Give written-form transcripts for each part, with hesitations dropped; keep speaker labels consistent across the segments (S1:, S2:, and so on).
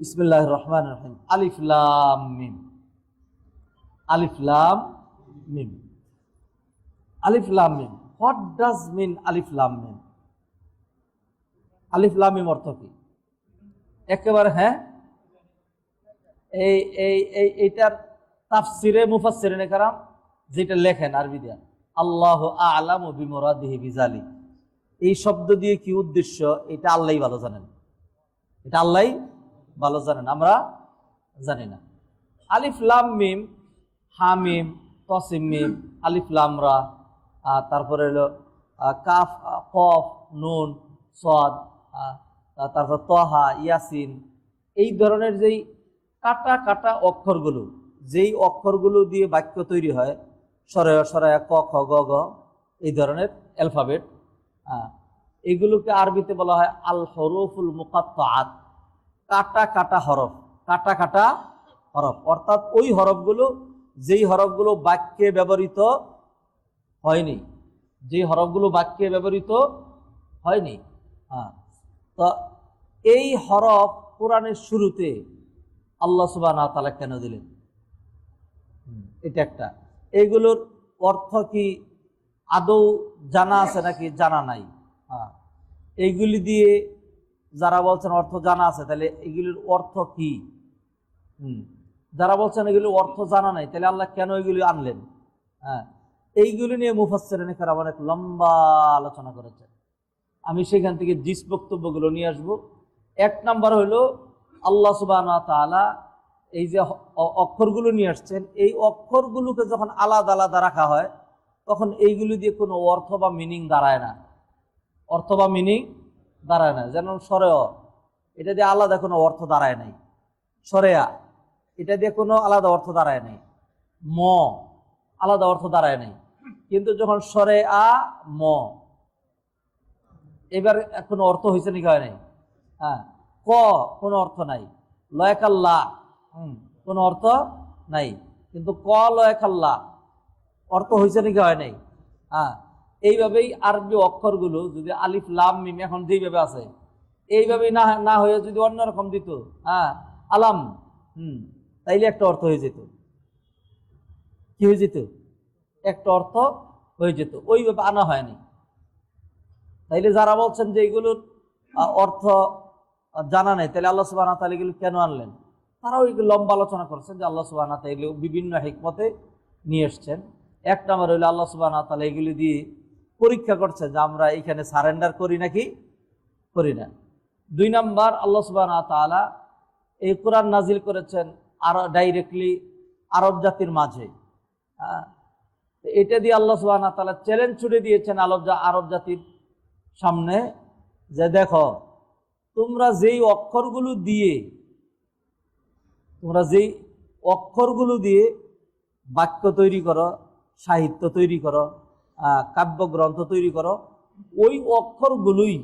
S1: বিসমিল্লাহির রহমানির রহিম। আলিফ লাম মিম। আলিফ লাম মিম। আলিফ লাম মিম। হোয়াট ডাজ মিন আলিফ লাম মিম? আলিফ লাম মিম অর্থ কি? একেবারে হ্যাঁ, এই এই এই এইটার তাফসিরে মুফাসসিরিনে কেরাম যেটা লেখেন আরবি দিয়া, আল্লাহু আ'লামু বিমুরাদিহি বিযালিক, এই শব্দ দিয়ে কি উদ্দেশ্য এটা আল্লাহই ভালো জানেন। এটা আল্লাহই ভালো জানেন, আমরা জানি না। আলিফ লাম মিম, হামিম, তসিম মিম, আলিফ লাম রা, তারপরে হলো কাফ, কফ, নুন, সদ, তারপর তহা, ইয়াসিন, এই ধরনের যেই কাটা কাটা অক্ষরগুলো, যেই অক্ষরগুলো দিয়ে বাক্য তৈরি হয়, সরয় সরয়া, ক খ গ গ, এই ধরনের অ্যালফাবেট, এগুলোকে আরবিতে বলা হয় আল হরুফুল মুকাত্তাআত, কাটা কাটা হরফ। কাটা কাটা হরফ অর্থাৎ ওই হরফগুলো, যেই হরফগুলো বাক্যে ব্যবহৃত হয়নি, যেই হরফগুলো বাক্যে ব্যবহৃত হয়নি। তো এই হরফ কোরআনের শুরুতে আল্লাহ সুবহানাহু ওয়া তাআলা কেন দিলেন? এটা একটা। এইগুলোর অর্থ কি আদৌ জানা আছে নাকি জানা নাই? এইগুলি দিয়ে যারা বলছেন অর্থ জানা আছে, তাহলে এগুলির অর্থ কি? যারা বলছেন এগুলির অর্থ জানা নাই, তাহলে আল্লাহ কেন এগুলি আনলেন? এইগুলি নিয়ে মুফাসসিরিনে কেরাম অনেক লম্বা আলোচনা করেছেন। আমি সেখান থেকে জিস বক্তব্যগুলো নিয়ে আসবো। এক নাম্বার হলো, আল্লাহ সুবহানাহু ওয়া তাআলা এই যে অক্ষরগুলো নিয়ে আসছেন, এই অক্ষরগুলোকে যখন আলাদা আলাদা রাখা হয়, তখন এইগুলি দিয়ে কোনো অর্থ বা মিনিং দাঁড়ায় না। অর্থ বা মিনিং দাঁড়ায় না। যেমন সরেয়, এটা দিয়ে আলাদা কোনো অর্থ দাঁড়ায় নাই। সরেয়া, এটা দিয়ে কোনো আলাদা অর্থ দাঁড়ায় নাই। ম, আলাদা অর্থ দাঁড়ায় নাই। কিন্তু যখন সরে আ ম, এবার কোনো অর্থ হয়েছে নাকি? হয় নাই। ক, কোনো অর্থ নাই। লয়কাল্লা, কোনো অর্থ নাই। কিন্তু ক লয়কাল্লা অর্থ হয়েছে নাকি? হয় নাই। এইভাবেই আরবি অক্ষরগুলো যদি আলিফ লাম মিম এখন যেইভাবে আছে, এইভাবেই না না হয়ে যদি অন্যরকম দিত, আলাম, তাইলে একটা অর্থ হয়ে যেত। কি হয়ে যেত? একটা অর্থ হয়ে যেত। ওইভাবে আনা হয়নি। তাইলে যারা বলছেন যে এগুলোর অর্থ জানা নেই, তাহলে আল্লাহ সুবহানাহু ওয়া তাআলা এগুলো কেন আনলেন? তারাও এগুলো লম্বা আলোচনা করছেন যে আল্লাহ সুবহানাহু ওয়া তাআলা এগুলো বিভিন্ন হিকমতে নিয়ে এসছেন। এক নম্বর হইলো, আল্লাহ সুবহানাহু ওয়া তাআলা এগুলি দিয়ে পরীক্ষা করছে যে আমরা এখানে সারেন্ডার করি নাকি করি না। দুই নম্বর, আল্লাহ সুবহানাহু ওয়া তাআলা এই কোরআন নাজিল করেছেন আর ডাইরেক্টলি আরব জাতির মাঝে। এটা দিয়ে আল্লাহ সুবহানাহু ওয়া তাআলা চ্যালেঞ্জ ছুড়ে দিয়েছেন আরব জাতির সামনে যে দেখো, তোমরা যেই অক্ষরগুলো দিয়ে বাক্য তৈরি করো, সাহিত্য তৈরি করো, কাব্যগ্রন্থ তৈরি করো, ওই অক্ষরগুলোই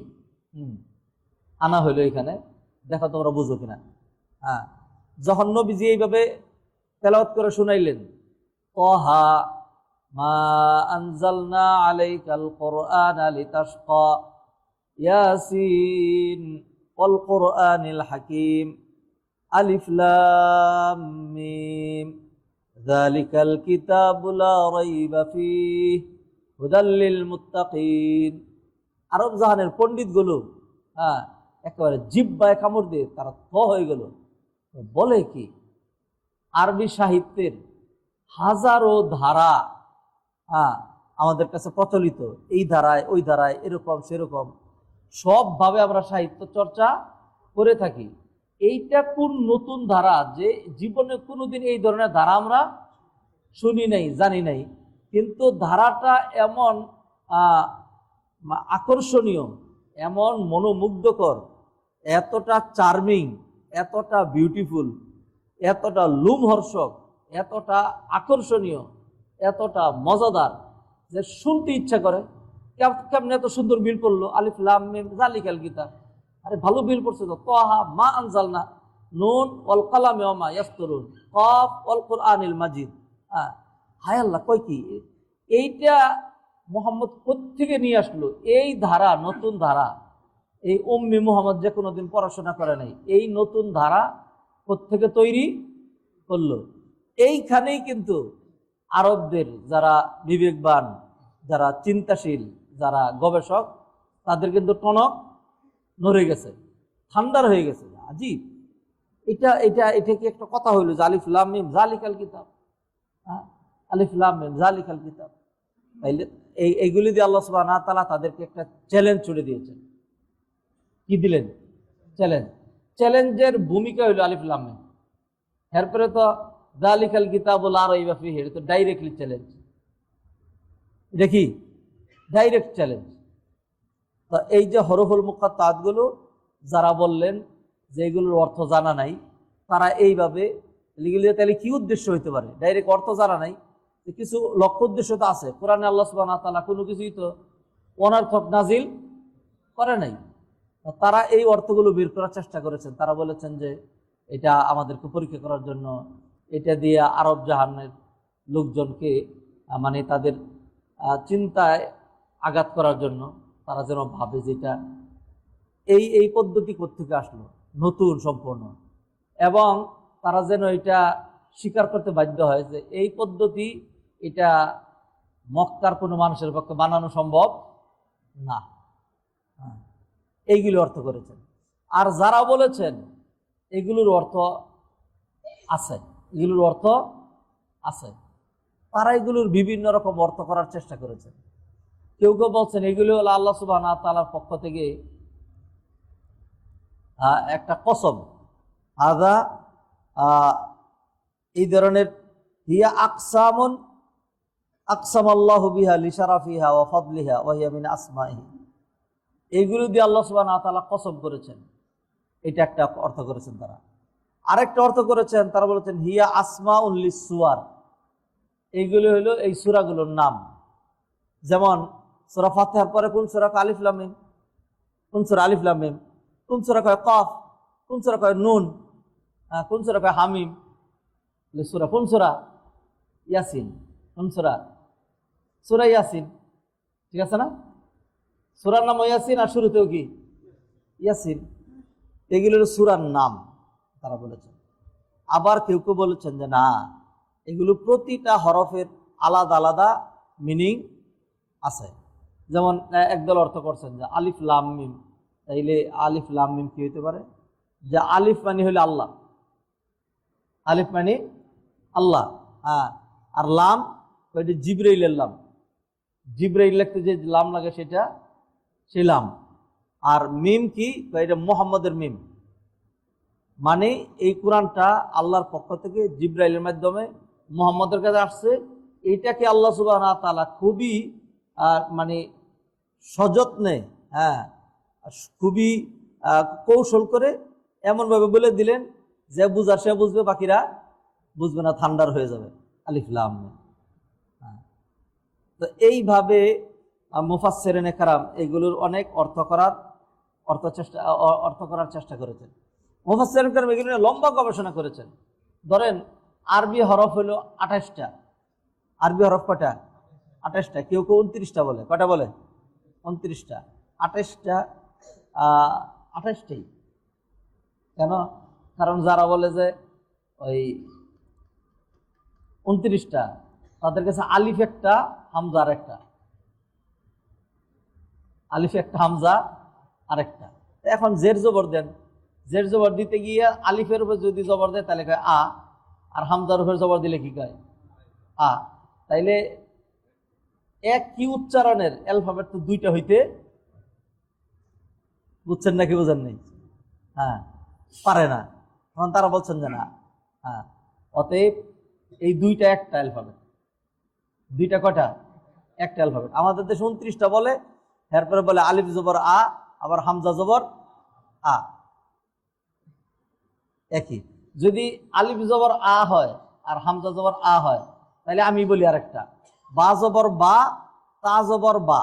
S1: আনা হইলো এখানে। দেখো তোমরা বুঝো কিনা। যখন নবীজি এইভাবে তেলাওয়াত করে শুনাইলেন, তাহা মা আনজালনা আলাইকাল কুরআনা লিতাশকা, ইয়াসিন ওয়াল কুরআনিল হাকিম, আলিফ লাম মিম, যালিকাল কিতাবু লা রাইবা ফীহি হুদাল লিল মুত্তাকিন। আরব জাহানের পণ্ডিতগুলো একেবারে জিহ্বায় কামড় দিয়ে তারা হয়ে গেল। বলে কি, আরবি সাহিত্যের হাজারো ধারা আমাদের কাছে প্রচলিত, এই ধারায় ওই ধারায়, এরকম সেরকম সবভাবে আমরা সাহিত্য চর্চা করে থাকি। এইটা কোন নতুন ধারা যে জীবনে কোনোদিন এই ধরনের ধারা আমরা শুনি নাই, জানি নাই। কিন্তু ধারাটা এমন আকর্ষণীয়, এমন মনোমুগ্ধকর, এতটা চার্মিং, এতটা বিউটিফুল, এতটা লোমহর্ষক, এতটা আকর্ষণীয়, এতটা মজাদার যে শুনতে ইচ্ছা করে। কেমনে এত সুন্দর বিল পড়লো, আলিফ লাম মিম যালিকাল কিতাব, আরে ভালো বিল পড়ছে তো। তাহা মা আনজালনা, নুন ওয়াল কালামি ওয়া মা ইয়াসতুরুন, কাফ ওয়াল কুরআনিল মাজিদ। হায় আল্লাহ, কই কি এইটা মুহাম্মদ কোত্থেকে নিয়ে আসলো? এই ধারা, নতুন ধারা, এই উম্মি মুহাম্মদ যে কোনোদিন পড়াশোনা করে নাই, এই নতুন ধারা কোত্থেকে তৈরি করলো। এইখানেই কিন্তু আরবদের যারা বিবেকবান, যারা চিন্তাশীল, যারা গবেষক, তাদের কিন্তু টনক নড়ে গেছে, ঠান্ডার হয়ে গেছে। আজিব, এটা এটা এটা কি একটা কথা হইলো যে আলিফ লাম মিম যালিকাল কিতাব, আলিফ লাম মিম যালিকাল কিতাব। তাইলে এইগুলি দিয়ে আল্লাহ সুবহানাহু ওয়া তাআলা তাদেরকে একটা চ্যালেঞ্জ ছুড়ে দিয়েছেন। কি দিলেন? চ্যালেঞ্জ। চ্যালেঞ্জের ভূমিকা হইল আলিফ লাম মিম। এরপরে তো যালিকাল কিতাবু লা রাইবা ফীহি, এটা তো ডাইরেক্টলি চ্যালেঞ্জ। এটা কি ডাইরেক্ট চ্যালেঞ্জ। তো এই যে হরফুল মুকাত্তাআত গুলো যারা বললেন যে এগুলোর অর্থ জানা নাই, তারা এইভাবে লিখলে তাহলে কি উদ্দেশ্য হইতে পারে? ডাইরেক্ট অর্থ জানা নাই, কিছু লক্ষ্য উদ্দেশ্য তো আছে। কোরআনে আল্লাহ সুবহানাহু ওয়া তাআলা কোনো কিছুই তো অনর্থক নাজিল করে নাই। তারা এই অর্থগুলো বের করার চেষ্টা করেছেন। তারা বলেছেন যে এটা আমাদেরকে পরীক্ষা করার জন্য, এটা দিয়ে আরব জাহানের লোকজনকে মানে তাদের চিন্তায় আঘাত করার জন্য, তারা যেন ভাবে যে এটা এই পদ্ধতি কোত্থেকে আসলো, নতুন সম্পূর্ণ, এবং তারা যেন এটা স্বীকার করতে বাধ্য হয় যে এই পদ্ধতি এটা মক্কার কোনো মানুষের পক্ষে বানানো সম্ভব না। এইগুলো অর্থ করেছেন। আর যারা বলেছেন এগুলোর অর্থ আছে, এগুলোর অর্থ আছে, তারা এগুলোর বিভিন্ন রকম অর্থ করার চেষ্টা করেছেন। কেউ কেউ বলছেন এগুলো হলো আল্লাহ সুবহানাহু ওয়া তাআলার পক্ষ থেকে একটা কসম। আদা এই ধরনের হিয়া আকসামুন আকসামাল্লাহু বিহা লিশারাফিহা ওয়া ফাদলিহা ওয়া হিয়া মিন আসমাইহি, এইগুলো দিয়ে আল্লাহ সুবহানাহু ওয়া তাআলা কসম করেছেন। এটা একটা অর্থ করেছেন তারা। আরেকটা অর্থ করেছেন, তারা বলেছেন হিয়া আসমাউল লিসসুয়ার, এইগুলো হলো এই সূরাগুলোর নাম। যেমন সূরা ফাতিহার পরে কোন সূরা আলিফ লাম মিম, কোন সূরা আলিফ লাম মিম, কোন সূরা কয় কফ, কোন সূরা কয় নুন, কোন সূরা কয় হামিম। সূরা কোন সূরা? ইয়াসিন। কোন সূরা? সূরা ইয়াসিন। ঠিক আছে না? সূরার নাম ইয়াসিন, আর শুরুতেও কি ইয়াসিন। এগুলো হলো সূরার নাম, তারা বলেছেন। আবার কেউ কেউ বলেছেন যে না, এগুলো প্রতিটা হরফের আলাদা আলাদা মিনিং আছে। যেমন একদল অর্থ করছেন যে আলিফ লাম মিম, তাইলে আলিফ লাম মিম কি হইতে পারে? যে আলিফ মানে হইলে আল্লাহ, আলিফ মানে আল্লাহ, আর লাম ওইটা জিবরাইলের লাম, জিবরাইল লিখতে যে লাম লাগে সেটা সেই লাম। আর মিম কি? এটা মুহাম্মদের মিম, মানে এই কোরআনটা আল্লাহর পক্ষ থেকে জিবরাইলের মাধ্যমে মুহাম্মদের কাছে আসছে। এইটাকে আল্লাহ সুবহানাহু ওয়া তাআলা খুবই মানে সযত্নে, খুবই কৌশল করে এমনভাবে বলে দিলেন যে বুঝার সে বুঝবে, বাকিরা বুঝবে না, ঠান্ডার হয়ে যাবে। আলিফ লাম মিম। তো এইভাবে মুফাসসিরিনে কেরাম এগুলোর অনেক অর্থ করার চেষ্টা করেছেন। মুফাসসিরিনে কেরাম এগুলো নিয়ে লম্বা গবেষণা করেছেন। ধরেন আরবি হরফ হলো 28টা। আরবি হরফ কটা? 28টা। কেউ কেউ 29টা বলে। কটা বলে? 29টা। 28টা 28টাই কেন? কারণ যারা বলে যে ওই 29টা, তাদের কাছে আলিফ একটা, হামজা আর একটা, আলিফ একটা, হামজা আরেকটা। এখন জের জবর দেন, জের জবর দিতে গিয়ে আলিফের উপর যদি জবর দেয় তাহলে কয় আ, আর হামজার উপর জবর দিলে কি কয়? আ। তাইলে এক কি উচ্চারণের অ্যালফাবেট তো দুইটা হইতে, বুঝছেন নাকি বুঝেন নেই? পারে না। তখন তারা বলছেন যে না, অতএব এই দুইটা একটা অ্যালফাবেট। দুইটা কটা? একটা অ্যালফাবেট। আমাদের দেশে 29টা বলে, এরপরে বলে আলিফ জবর আ, আবার হামজা জবর আ। একই। যদি আলিফ জবর আ হয় আর হামজা জবর আ হয়, তাহলে আমি বলি আরেকটা, বা জবর বা, তা জবর বা।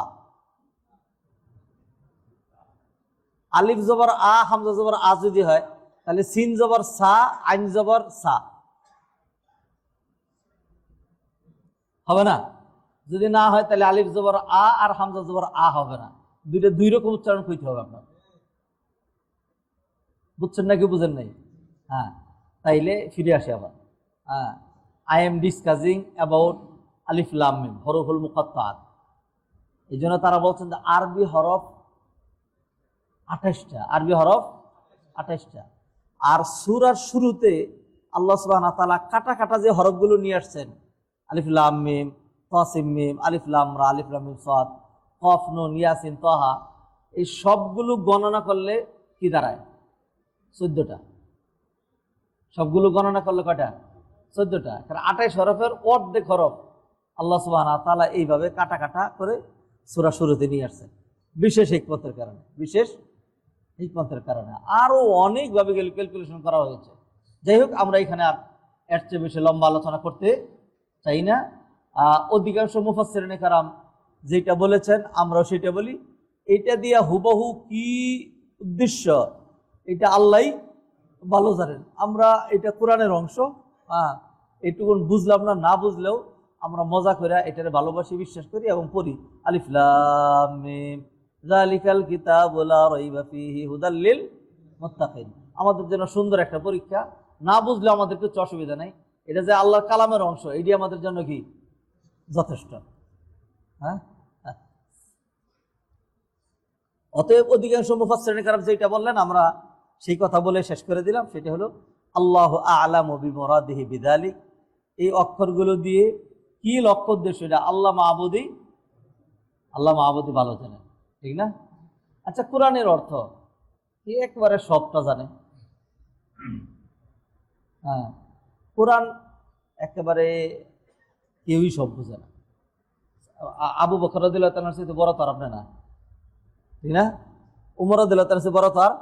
S1: আলিফ জবর আ, হামজা জবর আ যদি হয়, তাহলে সিন জবর সা, আইন জবর সা হবে না? যদি না হয় তাহলে আলিফ জবর আ আর হামজা জবর আ হবে না। দুইটা দুই রকম উচ্চারণ করতে হবে আপনার। বুঝছেন নাকি বুঝেন নাই? তাইলে ফিরে আসে আবার। হ্যাঁ, আই এম ডিসকাসিং অ্যাবাউট আলিফ লাম মিম হরফুল মুকাত্তাত। এই জন্য তারা বলছেন যে আরবি হরফ 28টা, আরবি হরফ 28টা। আর সূরার শুরুতে আল্লাহ সুবহানাহু ওয়া তাআলা কাটা কাটা যে হরফগুলো নিয়ে আসছেন, আলিফ লাম মিম, তাসিম মিম, আলিফ লাম রা, আলিফ লাম মিম সাদ, কফ নুন ইয়াসিন তাহা, এই সবগুলো গণনা করলে কি দাঁড়ায়? 14টা। সবগুলো গণনা করলে কয়টা? 14টা। কারণ 28 হরফের অর্ধেক হরফ আল্লাহ সুবহানাহু ওয়া তাআলা এইভাবে কাটা কাটা করে সূরা শুরুতে নিয়ে আসছেন, বিশেষ হিকমতের কারণে, বিশেষ হিকমতের কারণে। আরও অনেকভাবে ক্যালকুলেশন করা হয়েছে। যাই হোক, আমরা এখানে আর এর চেয়ে বেশি লম্বা আলোচনা করতে চাই না। অধিকাংশ মুফাসসিরিনে কেরাম যেটা বলেছেন আমরাও সেটা বলি। এটা দিয়া হুবহু কি উদ্দেশ্য এটা আল্লাহই ভালো জানেন। আমরা এটা কোরআনের অংশ, এইটুকুন বুঝলাম না, না বুঝলেও আমরা মজা করে এটারে ভালোবাসি, বিশ্বাস করি এবং পড়ি। আলিফ লাম মিম যালিকাল কিতাবু লা রাইবা ফীহি হুদাল লিল মুত্তাকিন। আমাদের জন্য সুন্দর একটা পরীক্ষা। না বুঝলেও আমাদের কিছু অসুবিধা নাই, এটা যে আল্লাহর কালামের অংশ, এটি আমাদের জন্য কি যথেষ্ট। হ্যাঁ, অতএব অধিকাংশ মুফাসসিরিন কেরাম যেটা বললেন আমরা সেই কথা বলে শেষ করে দিলাম। সেটা হলো আল্লাহু আ'লামু বিমুরাদিহি বিযালিক। এই অক্ষরগুলো দিয়ে কি লক্ষ্য উদ্দেশ্য এটা আল্লাহ মাহবুদি ভালো জানেন, ঠিক না? আচ্ছা, কোরআনের অর্থ কি একবারে সবটা জানে? হ্যাঁ, কোরআন একেবারে কেউই সব বুঝে না। আবু বকর রাদিয়াল্লাহু তাআলার চেয়ে বড় তো আর আপনি না, ঠিক না? উমর রাদিয়াল্লাহু তাআলার চেয়ে বড় তো আর।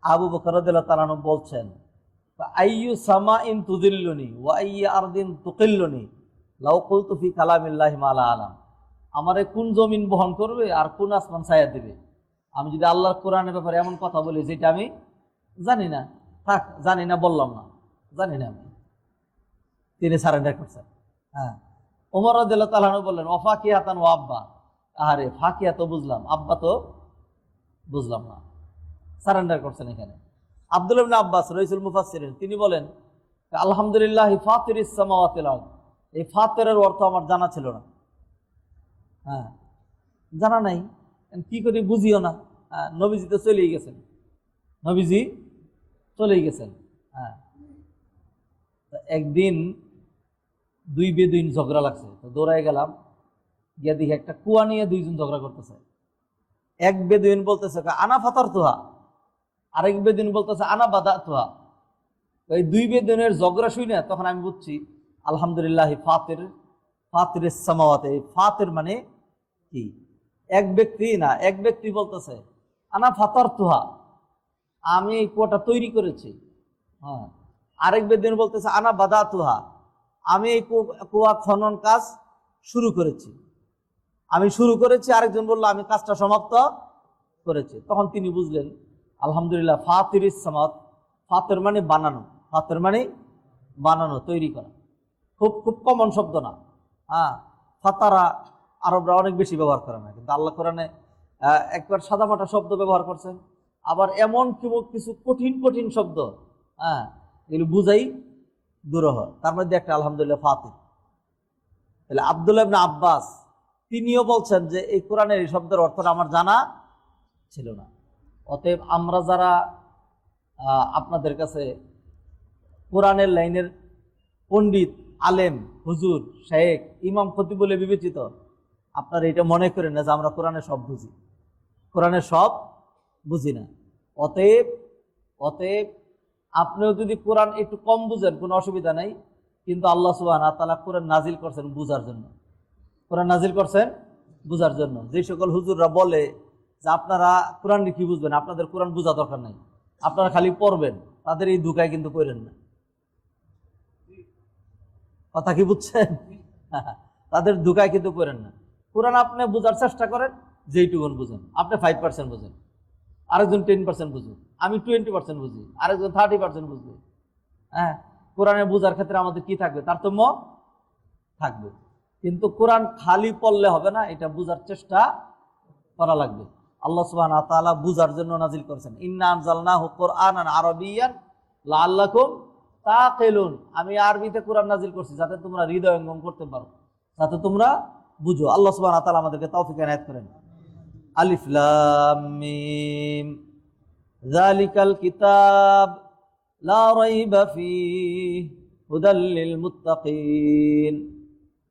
S1: আবু বকর রাদিয়াল্লাহু তাআলা বলছেন, আইয়ু সামাইন তুযিল্লুনি ওয়া আইয়ু আরদিন তুকিল্লুনি লাউ কুলতু ফি কালামিল্লাহি মা লা আলাম। আমারে কোন জমিন বহন করবে আর কোন আসমান ছায়া দিবে আমি যদি আল্লাহর কোরআনের ব্যাপারে এমন কথা বলি যেটা আমি জানি না? থাক, জানি না, বললাম না, জানি না আমি। তিনি সারেন্ডার করছেন। হ্যাঁ, ওমর রাদিয়াল্লাহু তাআলা বললেন ওয়াফাকিয়াতান ওয়া আব্বা। আরে ফাকিয়া তো বুঝলাম, আব্বা তো বুঝলাম না। সারেন্ডার করছেন এখানে। আব্দুল্লাহ ইবনে আব্বাস রাইসুল মুফাসসিরিন তিনি বলেন আলহামদুলিল্লাহ ফাতিরিস সামাওয়াতি ওয়াল আরদ। এই ফাতিরের অর্থ আমার জানা ছিল না। হ্যাঁ, জানা নাই, কি করে বুঝিও না। নবীজি তো চলেই গেছেন, নবীজি চলেই গেছেন। হ্যাঁ, একদিন দুই বেদুইন ঝগড়া লাগছে, তো দৌড়ায় গেলাম, গিয়া দেখি একটা কুয়া নিয়ে দুইজন ঝগড়া করতেছে। এক বেদুইন বলতেছে আনা ফাতার তুহা, আরেক বেদুইন বলতেছে আনা বাদা তুহা। এই দুই বেদুইনের ঝগড়া শুনে তখন আমি বুঝছি আলহামদুলিল্লাহ ফাতিরিস সামাওয়াতি। ফাতির মানে কি? এক ব্যক্তি না, এক ব্যক্তি বলতেছে আনা ফাতার তুহা, আমি এই কুয়াটা তৈরি করেছি। হ্যাঁ, আরেক বেদুইন বলতেছে আনা বাদা তুহা, আমি এই কুয়া খনন কাজ শুরু করেছি, আমি শুরু করেছি। আরেকজন বললো আমি কাজটা সমাপ্ত করেছি। তখন তিনি বুঝলেন আলহামদুলিল্লাহ ফাতিরিস সামাওয়াত, ফাতির মানে বানানো, ফাতির মানে বানানো, তৈরি করা। খুব খুব কমন শব্দ না। হ্যাঁ, ফাতারা আরবরা অনেক বেশি ব্যবহার করে না, কিন্তু আল্লাহ কোরআনে একবার সাদামাটা শব্দ ব্যবহার করছেন, আবার এমন কিছু কঠিন কঠিন শব্দ, হ্যাঁ, এগুলো বুঝাই দুরূহ। তার মধ্যে একটা আলহামদুলিল্লাহ ফাতির। তাহলে আব্দুল্লাহ ইবনে আব্বাস তিনিও বলছেন যে এই কোরআনের এই শব্দের অর্থটা আমার জানা ছিল না। অতএব আমরা যারা আপনাদের কাছে কোরআনের লাইনের পণ্ডিত, আলেম, হুজুর, শায়েখ, ইমাম, খতিব বলে বিবেচিত, আপনারা এটা মনে করেন না যে আমরা কোরআনের সব বুঝি। কোরআনের সব বুঝি না। অতএব আপনিও যদি কোরআন একটু কম বুঝেন কোনো অসুবিধা নাই, কিন্তু আল্লাহ সুবহানাহু ওয়া তাআলা কোরআন নাজিল করছেন বুঝার জন্য। কোরআন নাজিল করছেন বুঝার জন্য। যে সকল হুজুররা বলে যে আপনারা কোরআন কি বুঝবেন, আপনাদের কোরআন বোঝা দরকার নাই, আপনারা খালি পড়বেন, তাদের এই ধোঁকায় কিন্তু পড়েন না। কথা কি বুঝছেন? তাদের ধোঁকায় কিন্তু পড়েন না। কোরআন আপনি বোঝার চেষ্টা করেন, যেইটুকুন বুঝেন। আপনি 5% বুঝেন, আরেকজন 10% বুঝুন, আমি 20% বুঝি, আরেকজন 30% বুঝবে। হ্যাঁ, কোরআনে বোঝার ক্ষেত্রে আমাদের কি থাকবে? তারতম্য থাকবে। কিন্তু কোরআন খালি পড়লে হবে না, এটা বোঝার চেষ্টা করা লাগবে। আল্লাহ সুবহানাহু ওয়া তাআলা বুঝার জন্য নাজিল করেছেন, ইন্না আনজালনাহু কুরআনান আরাবিয়্যান লাআল্লাকুম তাকিলুন, আমি আরবিতে কোরআন নাজিল করছি যাতে তোমরা হৃদয়ঙ্গম করতে পারো, যাতে তোমরা বুঝো। আল্লাহ সুবহানাহু ওয়া তাআলা আমাদেরকে তৌফিক এনায়েত করেন। আলিফ লাম মিম যালিকাল কিতাব লা রাইবা ফীহি হুদাল লিল মুত্তাকিন।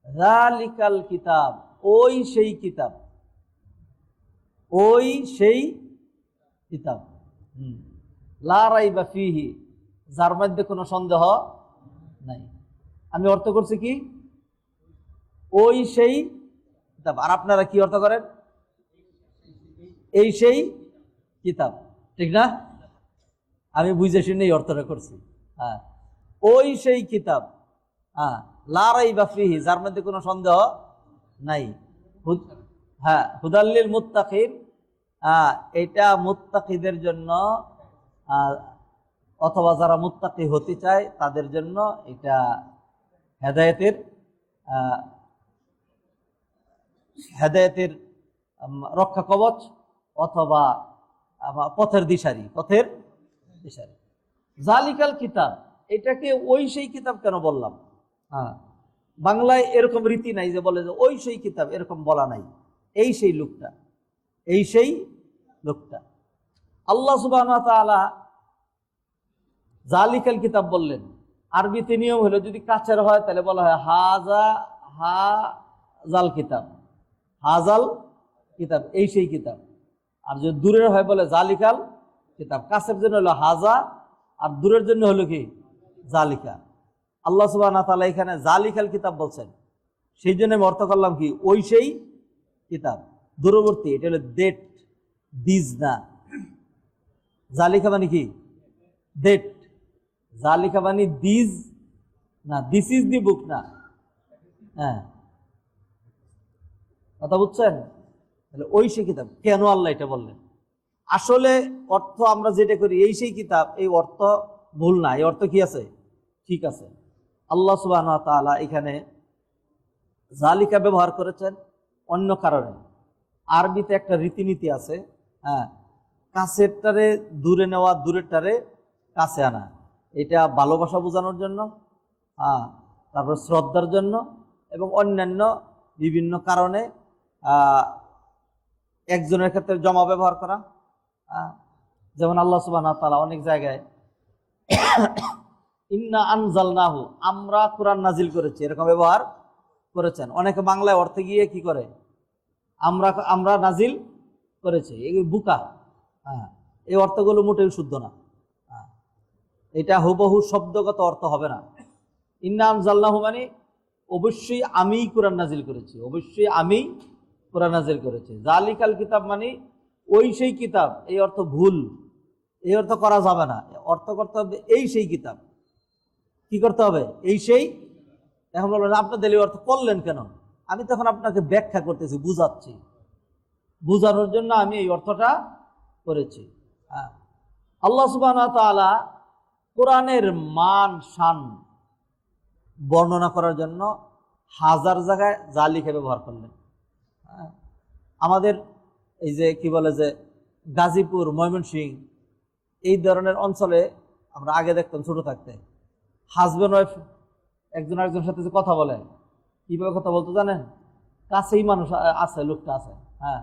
S1: যালিকাল কিতাব, ওই সেই কিতাব, ওই সেই কিতাব, লা রাইবা ফীহি, যার মধ্যে কোনো সন্দেহ নাই। আমি অর্থ করছি কি, ওই সেই কিতাব। আর আপনারা কি অর্থ করেন, এই সেই কিতাব, ঠিক না? আমি বুঝে শুনে এই অর্থটা করছি। হ্যাঁ, ওই সেই কিতাব, হ্যাঁ, লা রাইবা ফীহি, যার মধ্যে কোনো সন্দেহ নাই। হ্যাঁ, হুদাল লিল মুত্তাকিন, এটা মুত্তাকিদের জন্য, অথবা যারা মুত্তাকি হতে চায় তাদের জন্য এটা হেদায়েতের হেদায়েতের রক্ষা কবচ, অথবা পথের দিশারি, পথের দিশারি। জালিকাল কিতাব, এটাকে ওই সেই কিতাব কেন বললাম? বাংলায় এরকম রীতি নাই যে বলে যে ওই সেই কিতাব, এরকম বলা নাই। এই সেই লোকটা, এই সেই লোকটা। আল্লাহ সুবহানাহু ওয়া তাআলা জালিকাল কিতাব বললেন। আরবিতে নিয়ম হলো যদি কাছের হয় তাহলে বলা হয় হাজাল কিতাব, হাজাল কিতাব, এই সেই কিতাব। আর যদি দূরের হয় বলে জালিকাল কিতাব। কাছের জন্য হলো হাজা, আর দূরের জন্য হলো কি জালিকা। আল্লাহ সুবহানাহু ওয়া তাআলা এখানে জালিকাল কিতাব বলছেন, সেই জন্য আমি অর্থ করলাম কি, ওই সেই কিতাব। দূরবর্তী, এটা হলো ডেট, দিজ না। জালিকা মানে কি, ডেট। জালিকা মানে দিজ না, দিস ইজ দি বুক না। হ্যাঁ, কথা বুঝছেন? তাহলে ওই সেই কিতাব কেন আল্লাহ এটা বললেন? আসলে অর্থ আমরা যেটা করি এই সেই কিতাব, এই অর্থ ভুল না, এই অর্থ কি আছে, ঠিক আছে। আল্লাহ সুবহানাহু ওয়া তাআলা এখানে জালিকা ব্যবহার করেছেন অন্য কারণে। আরবিতে একটা রীতিনীতি আছে, হ্যাঁ, কাছেরটারে দূরে নেওয়া, দূরেরটারে কাছে আনা। এটা ভালোবাসা বোঝানোর জন্য, তারপর শ্রদ্ধার জন্য, এবং অন্যান্য বিভিন্ন কারণে একজনের ক্ষেত্রে জমা ব্যবহার করা। যেমন আল্লাহ সুবহানাহু ওয়া তাআলা অনেক জায়গায় ইন্না আনজালনাহু, আমরা কোরআন নাজিল করেছি, এরকম ব্যবহার করেছেন। অনেকে বাংলায় অর্থে গিয়ে কি করে, আমরা নাজিল করেছি, এই বুকা। এই অর্থগুলো মোটেও শুদ্ধ না। এটা হুবহু শব্দগত অর্থ হবে না। ইন্না আনজালনাহু মানে অবশ্যই আমি কোরআন নাজিল করেছি, অবশ্যই আমি কোরআন নাজিল করেছি। জালিকাল কিতাব মানে ওই সেই কিতাব, এই অর্থ ভুল, এই অর্থ করা যাবে না। অর্থ করতে হবে এই সেই কিতাব। কি করতে হবে, এই সেই। এখন বলবেন আপনাদের এই অর্থ করলেন কেন? আমি তখন আপনাকে ব্যাখ্যা করতেছি, বুঝাচ্ছি, বুঝানোর জন্য আমি এই অর্থটা করেছি। আল্লাহ সুবহানাহু ওয়া তাআলা কোরআনের মান শান বর্ণনা করার জন্য হাজার জায়গায় জালিকা ব্যবহার করলেন। আমাদের এই যে কি বলে যে গাজীপুর, ময়মনসিংহ, এই ধরনের অঞ্চলে আমরা আগে দেখতাম ছোট থাকতে, হাজব্যান্ড ওয়াইফ একজন আরেকজনের সাথে যে কথা বলে, কিভাবে কথা বলতো জানেন? কাছেই মানুষ আছে, লোকটা আছে, হ্যাঁ,